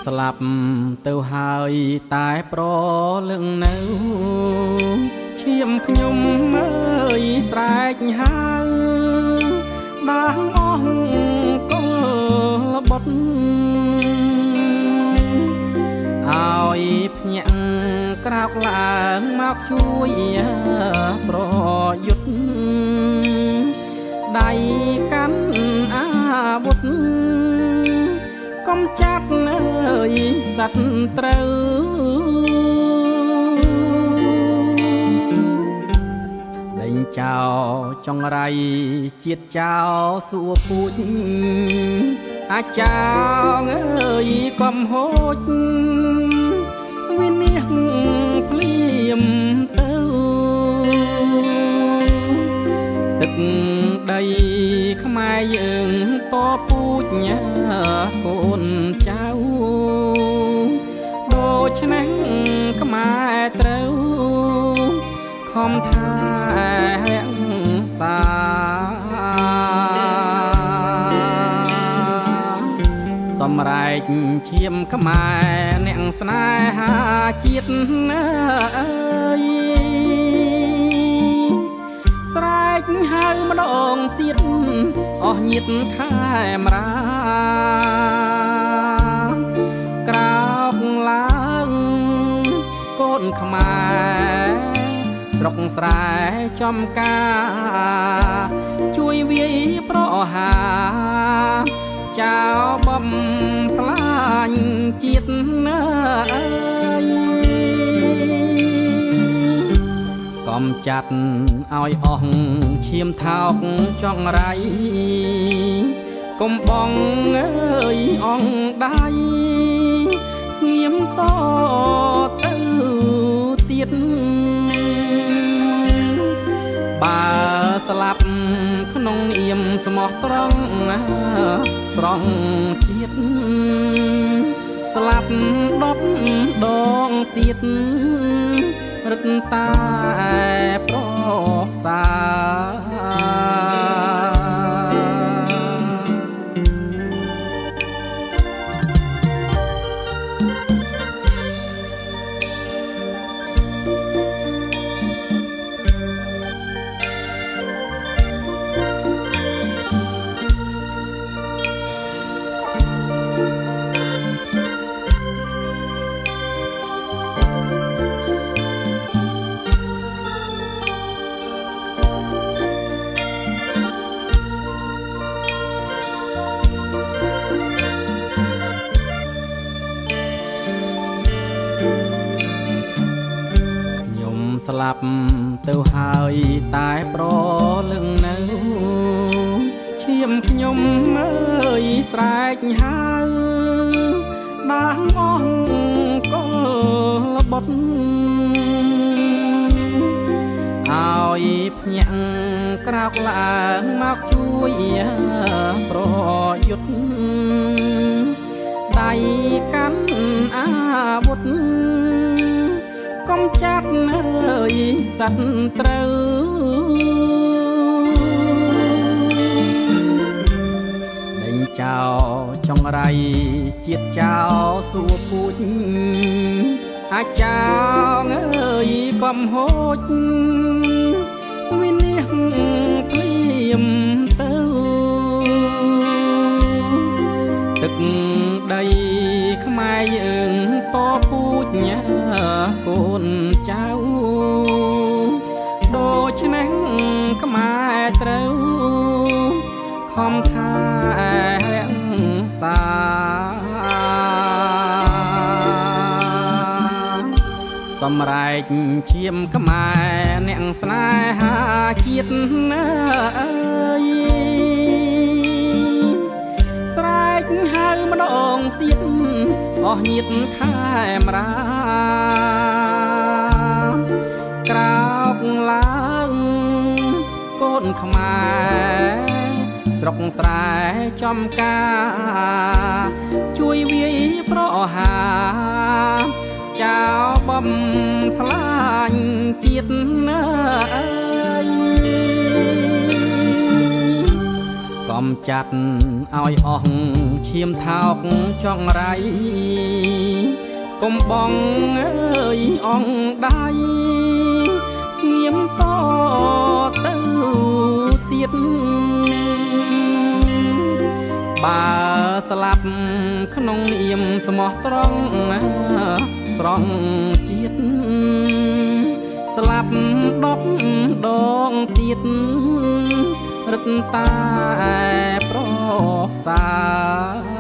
ស្លាប់ទៅហើយតែប្រលឹងនៅឈាមខ្ញុំអើយស្រែកហៅដាស់អស់កលបុតឲ្យភ្ញាក់ក្រោកឡើងមកជួយប្រយុទ្ធដៃកាន់អាវុធកំចាត់អើយសត្រូវដេញចោលចង្រៃជាតិចោលសួរពូជអាចចោលអើយកំហូចវិនិច្ឆ័យភ្លាមទៅទឹកដីខ្មែរយើងតពូជកូនចៅដូច្នេះខ្មែរត្រូវខំថែរក្សាសម្រែកឈាមខ្មែរអ្នកស្នេហាជាតិអើយស្រែកហៅម្ដងទៀតអស់ញាតិខែមរាក្រោកឡើងកូនខ្មែរស្រុកស្រែចំការជួយវាយប្រហាចៅបំផ្លាញជាតិណាកំចាត់ឲ្យអស់ឈាមថោកចង្រៃកុំបងអើយអងដៃស្ងៀមតទៅទៀតបើស្លាប់ក្នុងនាមស្មោះត្រង់ស្រង់ជាតិស្លាប់10ដងទៀតរឹតតែប្រសាស្លាប់ទៅហើយតែប្រលឹងនៅឈាមខ្ញុំអើយស្រែកហៅដាស់អស់កលបុតឲ្យភ្ញាក់ក្រោកឡើងមកជួយប្រយុទ្ធដៃកាន់អាវុធកំចាត់អើយសត្រូវដេញចោលចង្រៃជាតិចោលសួរពូជអាចចោលអើយកំហូចវិនិច្ឆ័យភ្លាមទៅទឹកដីខ្មែរយើងតពូជកូនចៅដូច្នេះខ្មែរត្រូវខំថែរក្សាសម្រែកឈាមខ្មែរអ្នកស្នេហាជាតិអើយស្រែកហៅម្ដងទៀតអស់ញាតិខែមរាក្រោកឡើងកូនខ្មែរស្រុកស្រែចំការជួយវាយប្រហាចៅបំផ្លាញជាតិណាក កំចាត់ឲ្យអស់ឈាមថោកចង់រៃកុំបងអើយអងដៃស្ងៀមតទៅទៀតបើស្លាប់ក្នុងនាមស្មោះត្រង់ស្រង់ជាតិស្លាប់10 ដងទៀតរឹតតែប្រសា